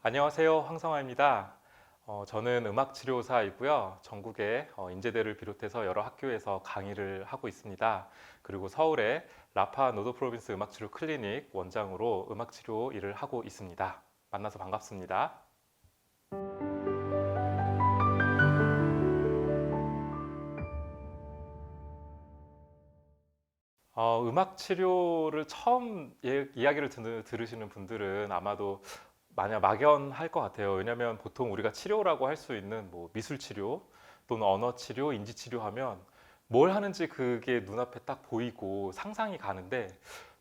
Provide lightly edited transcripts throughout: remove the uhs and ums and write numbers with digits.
안녕하세요. 황성화입니다. 저는 음악치료사이고요. 전국의 인제대를 비롯해서 여러 학교에서 강의를 하고 있습니다. 그리고 서울의 라파 노도 프로빈스 음악치료 클리닉 원장으로 음악치료 일을 하고 있습니다. 만나서 반갑습니다. 음악 치료를 처음 이야기를 들으시는 분들은 아마도 만약 막연할 것 같아요. 왜냐하면 보통 우리가 치료라고 할 수 있는 뭐 미술 치료 또는 언어 치료, 인지 치료하면 뭘 하는지 그게 눈앞에 딱 보이고 상상이 가는데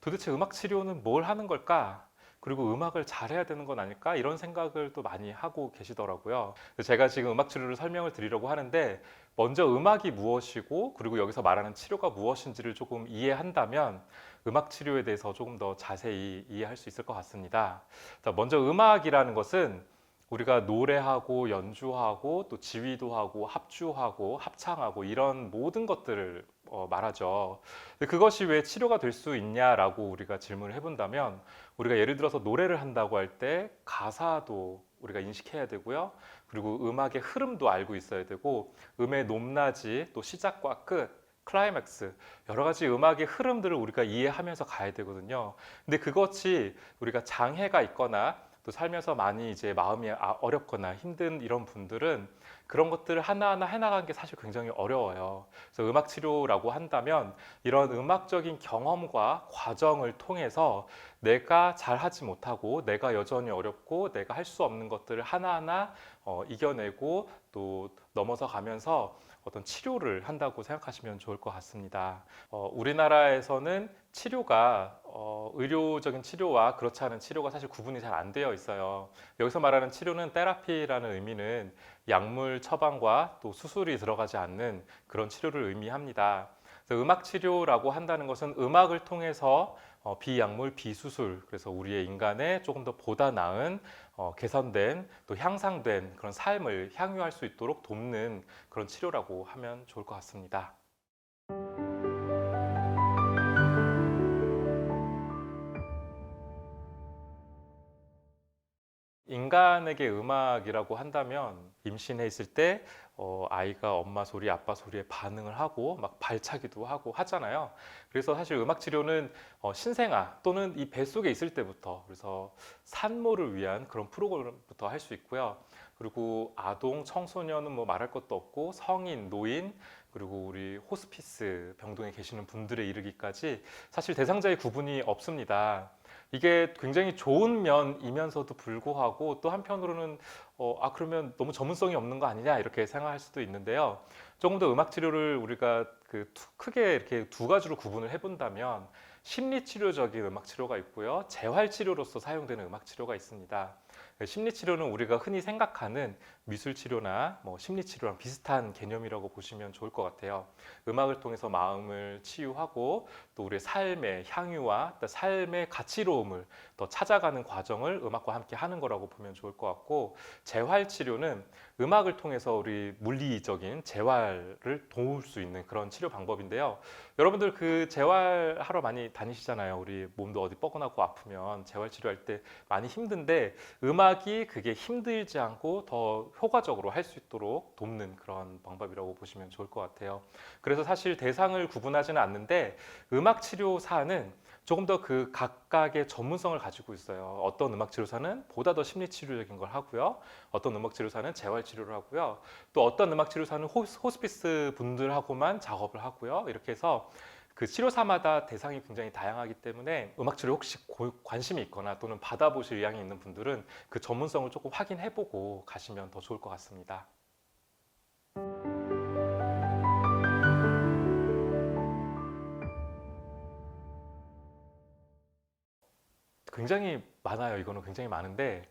도대체 음악 치료는 뭘 하는 걸까? 그리고 음악을 잘해야 되는 건 아닐까? 이런 생각을 또 많이 하고 계시더라고요. 그래서 제가 지금 음악 치료를 설명을 드리려고 하는데 먼저 음악이 무엇이고 그리고 여기서 말하는 치료가 무엇인지를 조금 이해한다면 음악 치료에 대해서 조금 더 자세히 이해할 수 있을 것 같습니다. 자, 먼저 음악이라는 것은 우리가 노래하고 연주하고 또 지휘도 하고 합주하고 합창하고 이런 모든 것들을 말하죠. 근데 그것이 왜 치료가 될 수 있냐라고 우리가 질문을 해본다면 우리가 예를 들어서 노래를 한다고 할 때 가사도 우리가 인식해야 되고요. 그리고 음악의 흐름도 알고 있어야 되고 음의 높낮이 또 시작과 끝 클라이맥스 여러 가지 음악의 흐름들을 우리가 이해하면서 가야 되거든요. 근데 그것이 우리가 장애가 있거나 또 살면서 많이 이제 마음이 어렵거나 힘든 이런 분들은 그런 것들을 하나하나 해나가는 게 사실 굉장히 어려워요. 그래서 음악 치료라고 한다면 이런 음악적인 경험과 과정을 통해서 내가 잘하지 못하고 내가 여전히 어렵고 내가 할 수 없는 것들을 하나하나 이겨내고 또 넘어서 가면서 어떤 치료를 한다고 생각하시면 좋을 것 같습니다. 우리나라에서는 치료가 의료적인 치료와 그렇지 않은 치료가 사실 구분이 잘 안 되어 있어요. 여기서 말하는 치료는 테라피라는 의미는 약물 처방과 또 수술이 들어가지 않는 그런 치료를 의미합니다. 그래서 음악 치료라고 한다는 것은 음악을 통해서 비약물, 비수술, 그래서 우리의 인간의 조금 더 보다 나은 개선된 또 향상된 그런 삶을 향유할 수 있도록 돕는 그런 치료라고 하면 좋을 것 같습니다. 인간에게 음악이라고 한다면 임신해 있을 때 아이가 엄마 소리, 아빠 소리에 반응을 하고 막 발차기도 하고 하잖아요. 그래서 사실 음악 치료는 신생아 또는 이 뱃속에 있을 때부터 그래서 산모를 위한 그런 프로그램부터 할 수 있고요. 그리고 아동, 청소년은 뭐 말할 것도 없고 성인, 노인 그리고 우리 호스피스 병동에 계시는 분들에 이르기까지 사실 대상자의 구분이 없습니다. 이게 굉장히 좋은 면이면서도 불구하고 또 한편으로는 그러면 너무 전문성이 없는 거 아니냐 이렇게 생각할 수도 있는데요. 조금 더 음악 치료를 우리가 크게 이렇게 두 가지로 구분을 해본다면 심리 치료적인 음악 치료가 있고요. 재활 치료로서 사용되는 음악 치료가 있습니다. 심리 치료는 우리가 흔히 생각하는 미술 치료나 뭐 심리 치료랑 비슷한 개념이라고 보시면 좋을 것 같아요. 음악을 통해서 마음을 치유하고 또 우리의 삶의 향유와 또 삶의 가치로움을 더 찾아가는 과정을 음악과 함께 하는 거라고 보면 좋을 것 같고 재활 치료는 음악을 통해서 우리 물리적인 재활을 도울 수 있는 그런 치료 방법인데요. 여러분들 그 재활하러 많이 다니시잖아요. 우리 몸도 어디 뻐근하고 아프면 재활 치료할 때 많이 힘든데 음악이 그게 힘들지 않고 더 효과적으로 할 수 있도록 돕는 그런 방법이라고 보시면 좋을 것 같아요. 그래서 사실 대상을 구분하지는 않는데 음악 치료사는 조금 더 그 각각의 전문성을 가지고 있어요. 어떤 음악 치료사는 보다 더 심리 치료적인 걸 하고요. 어떤 음악 치료사는 재활 치료를 하고요. 또 어떤 음악 치료사는 호스피스 분들하고만 작업을 하고요. 이렇게 해서 그 치료사마다 대상이 굉장히 다양하기 때문에 음악 치료 혹시 관심이 있거나 또는 받아보실 의향이 있는 분들은 그 전문성을 조금 확인해보고 가시면 더 좋을 것 같습니다. 굉장히 많아요. 이거는 굉장히 많은데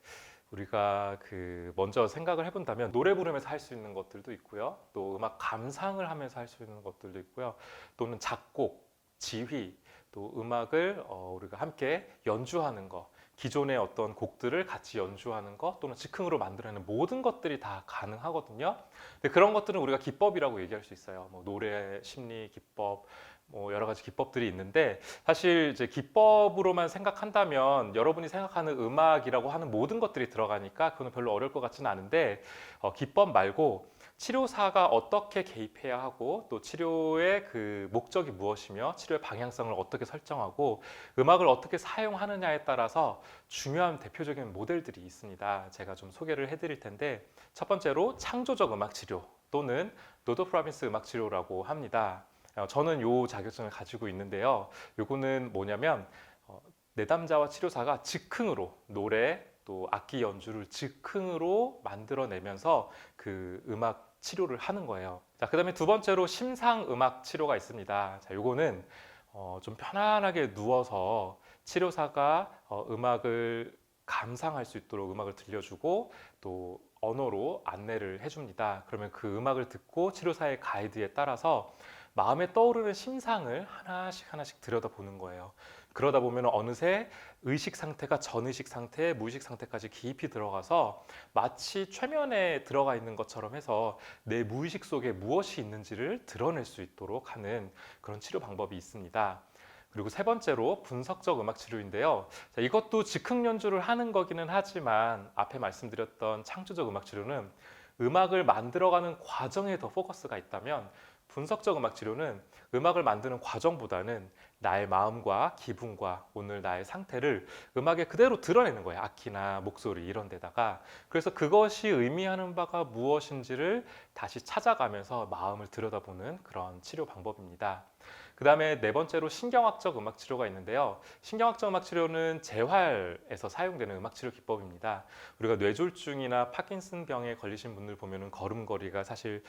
우리가 그 먼저 생각을 해본다면 노래 부르면서 할 수 있는 것들도 있고요. 또 음악 감상을 하면서 할 수 있는 것들도 있고요. 또는 작곡, 지휘, 또 음악을 우리가 함께 연주하는 거, 기존의 어떤 곡들을 같이 연주하는 것 또는 즉흥으로 만들어내는 모든 것들이 다 가능하거든요. 근데 그런 것들은 우리가 기법이라고 얘기할 수 있어요. 뭐 노래, 심리, 기법, 뭐 여러 가지 기법들이 있는데 사실 이제 기법으로만 생각한다면 여러분이 생각하는 음악이라고 하는 모든 것들이 들어가니까 그건 별로 어려울 것 같지는 않은데 기법 말고 치료사가 어떻게 개입해야 하고 또 치료의 그 목적이 무엇이며 치료의 방향성을 어떻게 설정하고 음악을 어떻게 사용하느냐에 따라서 중요한 대표적인 모델들이 있습니다. 제가 좀 소개를 해드릴 텐데 첫 번째로 창조적 음악 치료 또는 노도 프로빈스 음악 치료라고 합니다. 저는 요 자격증을 가지고 있는데요. 요거는 뭐냐면 내담자와 치료사가 즉흥으로 노래 또 악기 연주를 즉흥으로 만들어내면서 그 음악 치료를 하는 거예요. 자, 그다음에 두 번째로 심상 음악 치료가 있습니다. 자, 요거는 좀 편안하게 누워서 치료사가 음악을 감상할 수 있도록 음악을 들려주고 또 언어로 안내를 해줍니다. 그러면 그 음악을 듣고 치료사의 가이드에 따라서 마음에 떠오르는 심상을 하나씩 하나씩 들여다보는 거예요. 그러다 보면 어느새 의식 상태가 전의식 상태, 무의식 상태까지 깊이 들어가서 마치 최면에 들어가 있는 것처럼 해서 내 무의식 속에 무엇이 있는지를 드러낼 수 있도록 하는 그런 치료 방법이 있습니다. 그리고 세 번째로 분석적 음악 치료인데요. 자, 이것도 즉흥 연주를 하는 거기는 하지만 앞에 말씀드렸던 창조적 음악 치료는 음악을 만들어가는 과정에 더 포커스가 있다면 분석적 음악 치료는 음악을 만드는 과정보다는 나의 마음과 기분과 오늘 나의 상태를 음악에 그대로 드러내는 거예요. 악기나 목소리 이런 데다가. 그래서 그것이 의미하는 바가 무엇인지를 다시 찾아가면서 마음을 들여다보는 그런 치료 방법입니다. 그 다음에 네 번째로 신경학적 음악 치료가 있는데요. 신경학적 음악 치료는 재활에서 사용되는 음악 치료 기법입니다. 우리가 뇌졸중이나 파킨슨병에 걸리신 분들 보면은 걸음걸이가 사실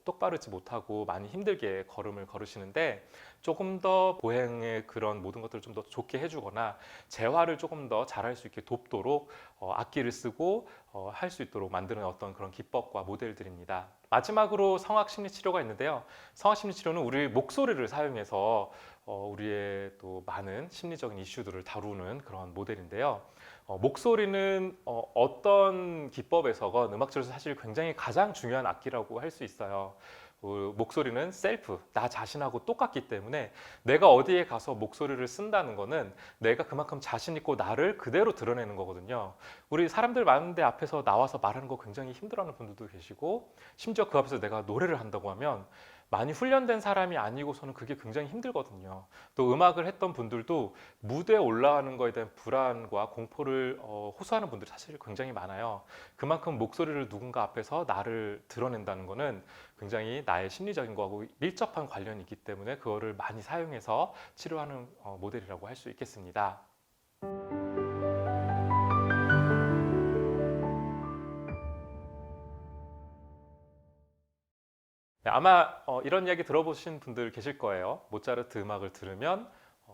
똑바르지 못하고 많이 힘들게 걸음을 걸으시는데 조금 더 보행의 그런 모든 것들을 좀 더 좋게 해주거나 재활을 조금 더 잘할 수 있게 돕도록 악기를 쓰고 할 수 있도록 만드는 어떤 그런 기법과 모델들입니다. 마지막으로 성악심리 치료가 있는데요. 성악심리 치료는 우리 목소리를 사용해서 우리의 또 많은 심리적인 이슈들을 다루는 그런 모델인데요. 목소리는 어떤 기법에서건 음악 치료에서 사실 굉장히 가장 중요한 악기라고 할 수 있어요. 목소리는 셀프, 나 자신하고 똑같기 때문에 내가 어디에 가서 목소리를 쓴다는 거는 내가 그만큼 자신 있고 나를 그대로 드러내는 거거든요. 우리 사람들 많은데 앞에서 나와서 말하는 거 굉장히 힘들어하는 분들도 계시고 심지어 그 앞에서 내가 노래를 한다고 하면 많이 훈련된 사람이 아니고서는 그게 굉장히 힘들거든요. 또 음악을 했던 분들도 무대에 올라가는 거에 대한 불안과 공포를 호소하는 분들이 사실 굉장히 많아요. 그만큼 목소리를 누군가 앞에서 나를 드러낸다는 거는 굉장히 나의 심리적인 거하고 밀접한 관련이 있기 때문에 그거를 많이 사용해서 치료하는 모델이라고 할 수 있겠습니다. 네, 아마 이런 이야기 들어보신 분들 계실 거예요. 모차르트 음악을 들으면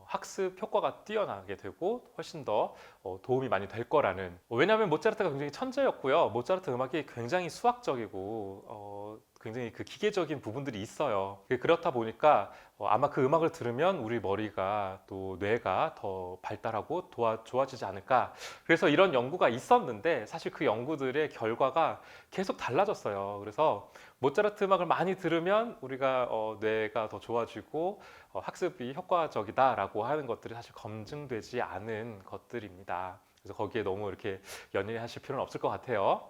학습 효과가 뛰어나게 되고 훨씬 더 도움이 많이 될 거라는. 왜냐하면 모차르트가 굉장히 천재였고요. 모차르트 음악이 굉장히 수학적이고 굉장히 그 기계적인 부분들이 있어요. 그렇다 보니까 아마 그 음악을 들으면 우리 머리가 또 뇌가 더 발달하고 좋아지지 않을까. 그래서 이런 연구가 있었는데 사실 그 연구들의 결과가 계속 달라졌어요. 그래서 모차르트 음악을 많이 들으면 우리가 뇌가 더 좋아지고 학습이 효과적이다라고 하는 것들이 사실 검증되지 않은 것들입니다. 그래서 거기에 너무 이렇게 연연하실 필요는 없을 것 같아요.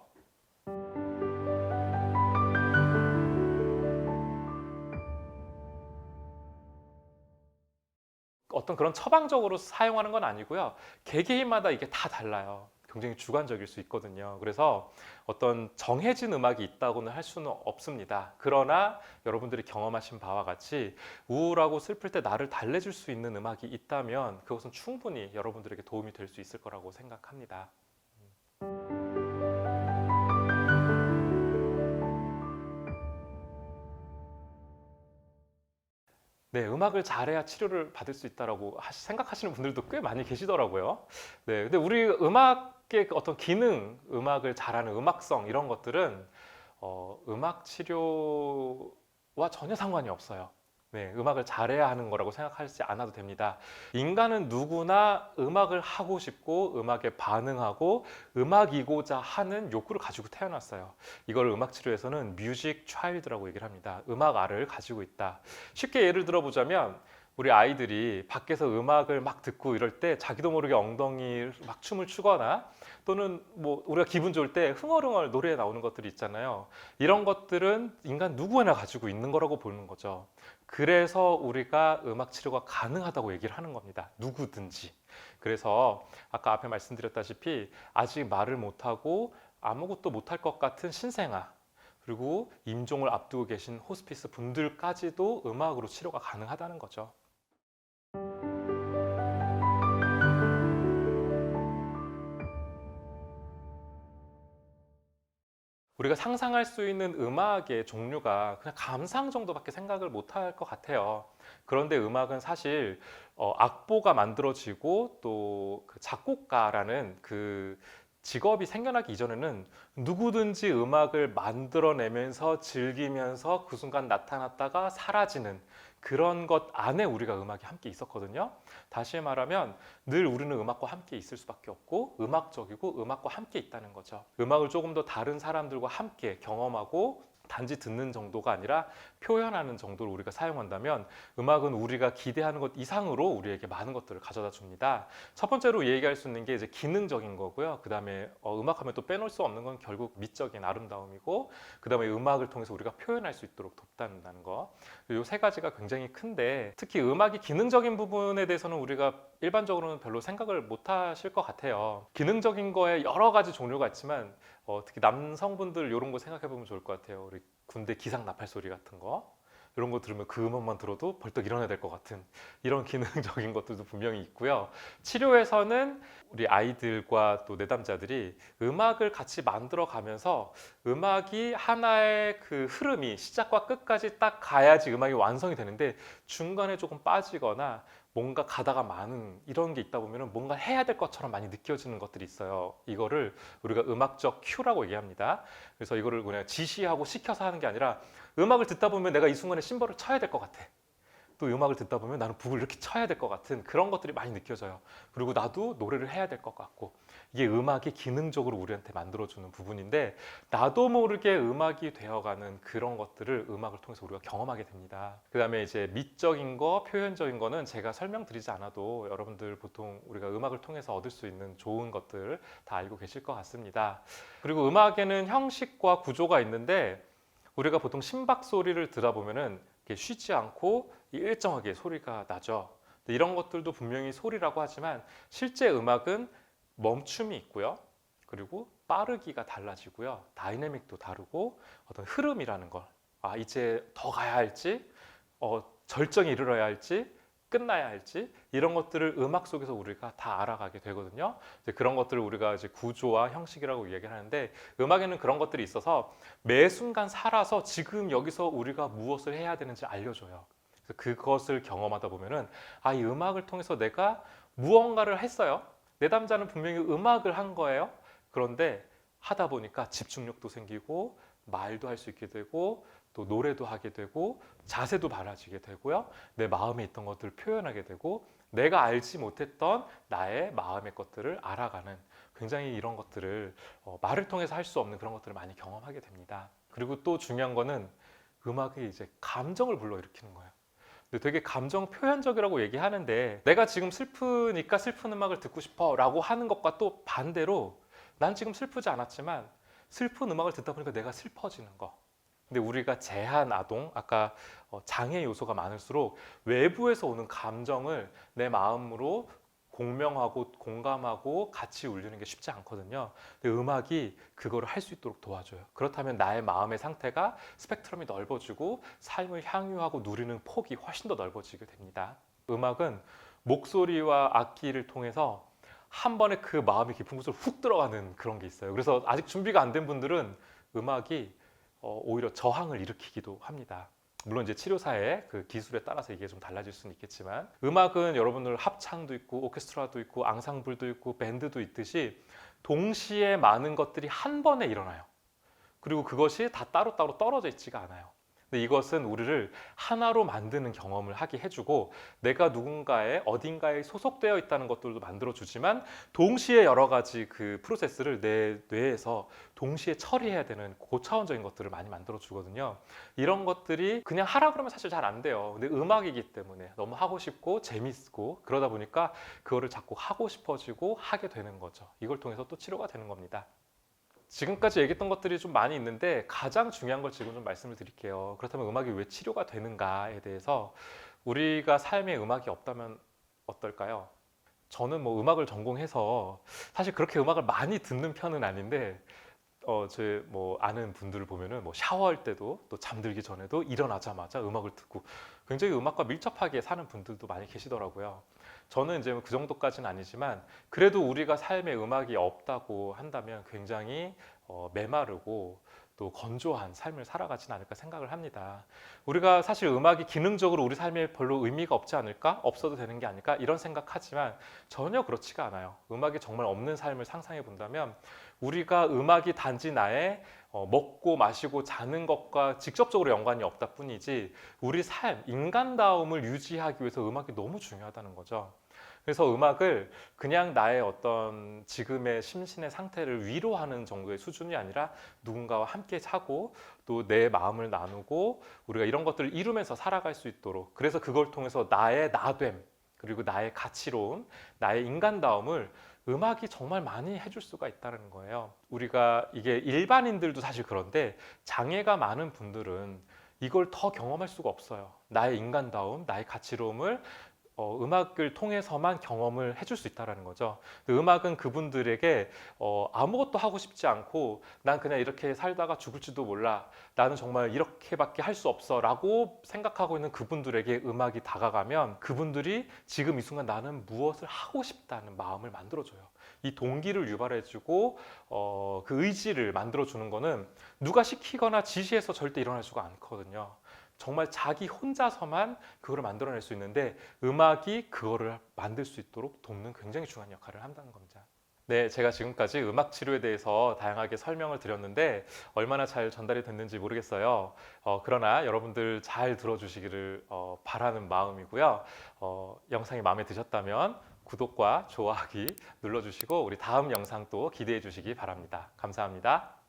어떤 그런 처방적으로 사용하는 건 아니고요. 개개인마다 이게 다 달라요. 굉장히 주관적일 수 있거든요. 그래서 어떤 정해진 음악이 있다고는 할 수는 없습니다. 그러나 여러분들이 경험하신 바와 같이 우울하고 슬플 때 나를 달래줄 수 있는 음악이 있다면 그것은 충분히 여러분들에게 도움이 될 수 있을 거라고 생각합니다. 네, 음악을 잘해야 치료를 받을 수 있다라고 생각하시는 분들도 꽤 많이 계시더라고요. 네, 근데 우리 음악의 어떤 기능, 음악을 잘하는 음악성 이런 것들은 음악 치료와 전혀 상관이 없어요. 네, 음악을 잘해야 하는 거라고 생각하지 않아도 됩니다. 인간은 누구나 음악을 하고 싶고 음악에 반응하고 음악이고자 하는 욕구를 가지고 태어났어요. 이걸 음악 치료에서는 뮤직 차일드라고 얘기를 합니다. 음악 알을 가지고 있다. 쉽게 예를 들어 보자면 우리 아이들이 밖에서 음악을 막 듣고 이럴 때 자기도 모르게 엉덩이 막 춤을 추거나 또는 뭐 우리가 기분 좋을 때 흥얼흥얼 노래에 나오는 것들이 있잖아요. 이런 것들은 인간 누구나 가지고 있는 거라고 보는 거죠. 그래서 우리가 음악 치료가 가능하다고 얘기를 하는 겁니다. 누구든지. 그래서 아까 앞에 말씀드렸다시피 아직 말을 못하고 아무것도 못할 것 같은 신생아, 그리고 임종을 앞두고 계신 호스피스 분들까지도 음악으로 치료가 가능하다는 거죠. 우리가 상상할 수 있는 음악의 종류가 그냥 감상 정도밖에 생각을 못 할 것 같아요. 그런데 음악은 사실 악보가 만들어지고 또 그 작곡가라는 그 직업이 생겨나기 이전에는 누구든지 음악을 만들어내면서 즐기면서 그 순간 나타났다가 사라지는 그런 것 안에 우리가 음악이 함께 있었거든요. 다시 말하면 늘 우리는 음악과 함께 있을 수밖에 없고 음악적이고 음악과 함께 있다는 거죠. 음악을 조금 더 다른 사람들과 함께 경험하고 단지 듣는 정도가 아니라 표현하는 정도로 우리가 사용한다면 음악은 우리가 기대하는 것 이상으로 우리에게 많은 것들을 가져다 줍니다. 첫 번째로 얘기할 수 있는 게 이제 기능적인 거고요. 그 다음에 음악하면 또 빼놓을 수 없는 건 결국 미적인 아름다움이고, 그 다음에 음악을 통해서 우리가 표현할 수 있도록 돕는다는 거. 이 세 가지가 굉장히 큰데, 특히 음악이 기능적인 부분에 대해서는 우리가 일반적으로는 별로 생각을 못 하실 것 같아요. 기능적인 거에 여러 가지 종류가 있지만 특히 남성분들 이런 거 생각해 보면 좋을 것 같아요. 우리 군대 기상 나팔 소리 같은 거, 이런 거 들으면 그 음악만 들어도 벌떡 일어나야 될 것 같은 이런 기능적인 것들도 분명히 있고요. 치료에서는 우리 아이들과 또 내담자들이 음악을 같이 만들어 가면서 음악이 하나의 그 흐름이 시작과 끝까지 딱 가야지 음악이 완성이 되는데, 중간에 조금 빠지거나 뭔가 가다가 많은 이런 게 있다 보면 뭔가 해야 될 것처럼 많이 느껴지는 것들이 있어요. 이거를 우리가 음악적 큐라고 얘기합니다. 그래서 이거를 그냥 지시하고 시켜서 하는 게 아니라, 음악을 듣다 보면 내가 이 순간에 심벌을 쳐야 될 것 같아. 또 음악을 듣다 보면 나는 북을 이렇게 쳐야 될 것 같은 그런 것들이 많이 느껴져요. 그리고 나도 노래를 해야 될 것 같고, 이게 음악이 기능적으로 우리한테 만들어주는 부분인데, 나도 모르게 음악이 되어가는 그런 것들을 음악을 통해서 우리가 경험하게 됩니다. 그 다음에 이제 미적인 거, 표현적인 거는 제가 설명드리지 않아도 여러분들 보통 우리가 음악을 통해서 얻을 수 있는 좋은 것들 다 알고 계실 것 같습니다. 그리고 음악에는 형식과 구조가 있는데, 우리가 보통 심박 소리를 들어보면은 쉬지 않고 일정하게 소리가 나죠. 이런 것들도 분명히 소리라고 하지만 실제 음악은 멈춤이 있고요. 그리고 빠르기가 달라지고요. 다이내믹도 다르고 어떤 흐름이라는 걸, 이제 더 가야 할지, 절정에 이르러야 할지, 끝나야 할지, 이런 것들을 음악 속에서 우리가 다 알아가게 되거든요. 이제 그런 것들을 우리가 이제 구조와 형식이라고 얘기를 하는데, 음악에는 그런 것들이 있어서 매 순간 살아서 지금 여기서 우리가 무엇을 해야 되는지 알려줘요. 그래서 그것을 경험하다 보면은 이 음악을 통해서 내가 무언가를 했어요. 내담자는 분명히 음악을 한 거예요. 그런데 하다 보니까 집중력도 생기고 말도 할 수 있게 되고 또 노래도 하게 되고 자세도 바라지게 되고요. 내 마음에 있던 것들을 표현하게 되고 내가 알지 못했던 나의 마음의 것들을 알아가는, 굉장히 이런 것들을 말을 통해서 할 수 없는 그런 것들을 많이 경험하게 됩니다. 그리고 또 중요한 거는 음악이 이제 감정을 불러일으키는 거예요. 근데 되게 감정 표현적이라고 얘기하는데, 내가 지금 슬프니까 슬픈 음악을 듣고 싶어 라고 하는 것과 또 반대로, 난 지금 슬프지 않았지만 슬픈 음악을 듣다 보니까 내가 슬퍼지는 거. 근데 우리가 제한 아동, 아까 장애 요소가 많을수록 외부에서 오는 감정을 내 마음으로 공명하고 공감하고 같이 울리는 게 쉽지 않거든요. 근데 음악이 그거를 할 수 있도록 도와줘요. 그렇다면 나의 마음의 상태가 스펙트럼이 넓어지고 삶을 향유하고 누리는 폭이 훨씬 더 넓어지게 됩니다. 음악은 목소리와 악기를 통해서 한 번에 그 마음의 깊은 곳으로 훅 들어가는 그런 게 있어요. 그래서 아직 준비가 안 된 분들은 음악이 오히려 저항을 일으키기도 합니다. 물론 이제 치료사의 그 기술에 따라서 이게 좀 달라질 수는 있겠지만, 음악은 여러분들 합창도 있고 오케스트라도 있고 앙상블도 있고 밴드도 있듯이 동시에 많은 것들이 한 번에 일어나요. 그리고 그것이 다 따로따로 떨어져 있지가 않아요. 근데 이것은 우리를 하나로 만드는 경험을 하게 해주고 내가 누군가의 어딘가에 소속되어 있다는 것들도 만들어주지만 동시에 여러 가지 그 프로세스를 내 뇌에서 동시에 처리해야 되는 고차원적인 것들을 많이 만들어주거든요. 이런 것들이 그냥 하라 그러면 사실 잘 안 돼요. 근데 음악이기 때문에 너무 하고 싶고 재밌고 그러다 보니까 그거를 자꾸 하고 싶어지고 하게 되는 거죠. 이걸 통해서 또 치료가 되는 겁니다. 지금까지 얘기했던 것들이 좀 많이 있는데 가장 중요한 걸 지금 좀 말씀을 드릴게요. 그렇다면 음악이 왜 치료가 되는가에 대해서 우리가 삶에 음악이 없다면 어떨까요? 저는 뭐 음악을 전공해서 사실 그렇게 음악을 많이 듣는 편은 아닌데 제 뭐 아는 분들을 보면은 뭐 샤워할 때도 또 잠들기 전에도 일어나자마자 음악을 듣고 굉장히 음악과 밀접하게 사는 분들도 많이 계시더라고요. 저는 이제 그 정도까지는 아니지만 그래도 우리가 삶에 음악이 없다고 한다면 굉장히 메마르고 또 건조한 삶을 살아가진 않을까 생각을 합니다. 우리가 사실 음악이 기능적으로 우리 삶에 별로 의미가 없지 않을까? 없어도 되는 게 아닐까? 이런 생각하지만 전혀 그렇지가 않아요. 음악이 정말 없는 삶을 상상해 본다면 우리가 음악이 단지 나의 먹고 마시고 자는 것과 직접적으로 연관이 없다 뿐이지 우리 삶, 인간다움을 유지하기 위해서 음악이 너무 중요하다는 거죠. 그래서 음악을 그냥 나의 어떤 지금의 심신의 상태를 위로하는 정도의 수준이 아니라 누군가와 함께 자고 또 내 마음을 나누고 우리가 이런 것들을 이루면서 살아갈 수 있도록 그래서 그걸 통해서 나의 나됨 그리고 나의 가치로움, 나의 인간다움을 음악이 정말 많이 해줄 수가 있다는 거예요. 우리가 이게 일반인들도 사실 그런데 장애가 많은 분들은 이걸 더 경험할 수가 없어요. 나의 인간다움, 나의 가치로움을 음악을 통해서만 경험을 해줄 수 있다는 거죠. 음악은 그분들에게 아무것도 하고 싶지 않고 난 그냥 이렇게 살다가 죽을지도 몰라. 나는 정말 이렇게밖에 할 수 없어 라고 생각하고 있는 그분들에게 음악이 다가가면 그분들이 지금 이 순간 나는 무엇을 하고 싶다는 마음을 만들어줘요. 이 동기를 유발해주고 그 의지를 만들어주는 거는 누가 시키거나 지시해서 절대 일어날 수가 않거든요. 정말 자기 혼자서만 그거를 만들어낼 수 있는데 음악이 그거를 만들 수 있도록 돕는 굉장히 중요한 역할을 한다는 겁니다. 네, 제가 지금까지 음악 치료에 대해서 다양하게 설명을 드렸는데 얼마나 잘 전달이 됐는지 모르겠어요. 그러나 여러분들 잘 들어주시기를 바라는 마음이고요. 영상이 마음에 드셨다면 구독과 좋아하기 눌러주시고 우리 다음 영상 또 기대해 주시기 바랍니다. 감사합니다.